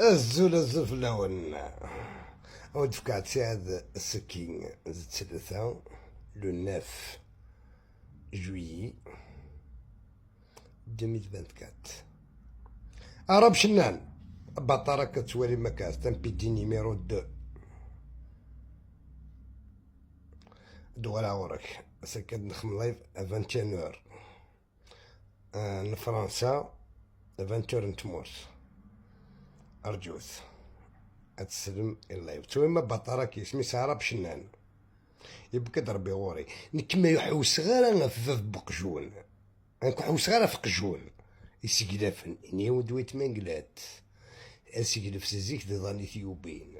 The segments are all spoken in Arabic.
الزول الزفلون ودفكات سعد السكين زد ثلاثة لو 9 جويي 2024. أراب شنان بطارة كتوالي مكاس تنبيدي نيميرو 2 دوالها وراك سكت نخم لايف 21 نفرنسا 20 نتموت أرجوث أتسلم اللايف تويما بطارة كيسمي سارة بشنان يبقى ضربي غوري نكما يحوس غير في بقجون انكو حوس غير في قجون يسقلافن إني ودويت منقلات أسقلف سزيك ضاني ثيوبين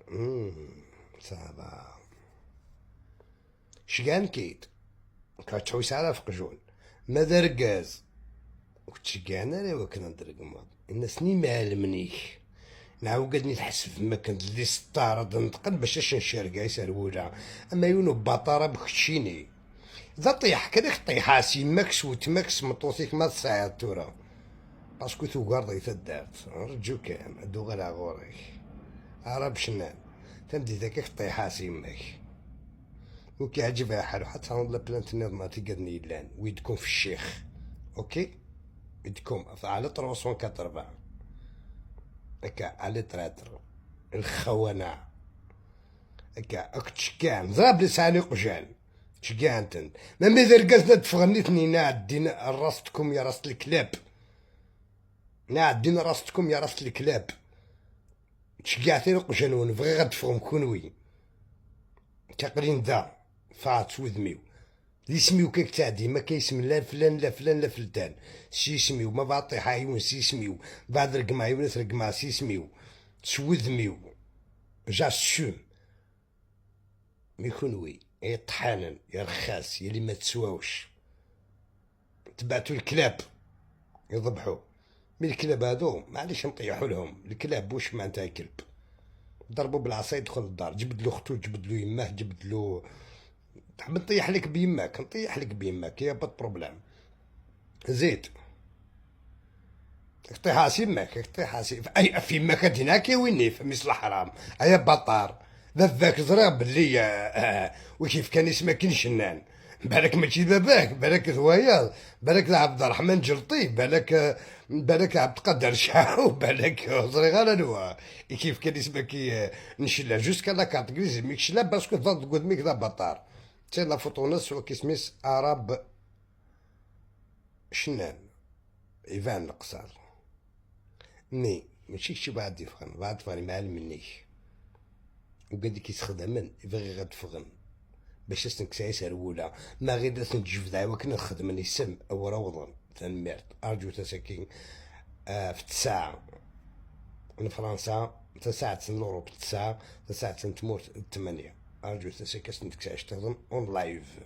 صعبة شقان كيد كتحوس على في قجون ماذا رقاز وتشقان انا وكنا ندرق ماض الناس ني معلمنيك نعاود نتحسب ما كنت اللي استعرض نتقن باش نشارك يسالولا اما يونو بطاره بخشيني اذا طيح كذاك طيحاسي ماكس وتماكس مطوسيك ما تصعد تورا باسكو ثوكار ضيف الدارت رجو كام ادو غير غوريك عرب شنان تمدي ذاك طيحاسي ماك وكي عجبها حالو حتى والله بلانت نظمة تقدني لان ويدكم في الشيخ اوكي يدكم على 380 هكا على تراتر الخونة هكا اكتشكان ضرب لساني قجان تشكانتن ما ماذا رقصنا تفغنيتني نعدينا راستكم يا راس الكلاب نعدينا راستكم يا راس الكلاب تشكعتني قجان ونبغي غتفهم كونوي تقرين ذا فات وذميو لي سميو كيك تعدي ما كيسم لا فلان لا فلان لا فلتان سي سميو ما بعطي حايون سي سميو بعد رقما يونس رقما سي سميو سوذميو جا الشوم ميكونوي يا طحانن يا رخاس يا اللي ما تسواوش تبعتو الكلاب يضبحو من الكلاب هادو معليش نطيحو لهم الكلاب واش معناتها كلب ضربو بالعصا يدخل الدار جبد له ختو جبد له يماه جبد له تحب نطيح لك بيماك نطيح لك بيماك يا بات بروبلام زيد طيحاسي يماك طيحاسي اي في يماك هناك يا ويني في مثل الحرام ايا بطار ذاك زرا بلي وكيف كان اسمك شنان بالك ماشي باباك بالك ذوايا بالك عبد الرحمن جلطي بالك عبد القادر شاو بالك زري غير نوا كيف كان اسمك نشلا جوسكا لا كارت غريز ميكش لا باسكو ضد قدمك ذا بطار تي لا فوتونس وكيسميس عرب شنان ايفان القصار مي ماشي شي بعد يفهم بعد فاني معلم منيش وقد يستخدمن يبغي غاد فغن باش استنكسا يسرولها ما غير تنجف دعوة كنا نخدم السم او روضا تنمرت ارجو تساكين في 9 من فرنسا 9 الاوروب 9 9 تموت 8 ارجو تساكين تنكسا تخدم اون لايف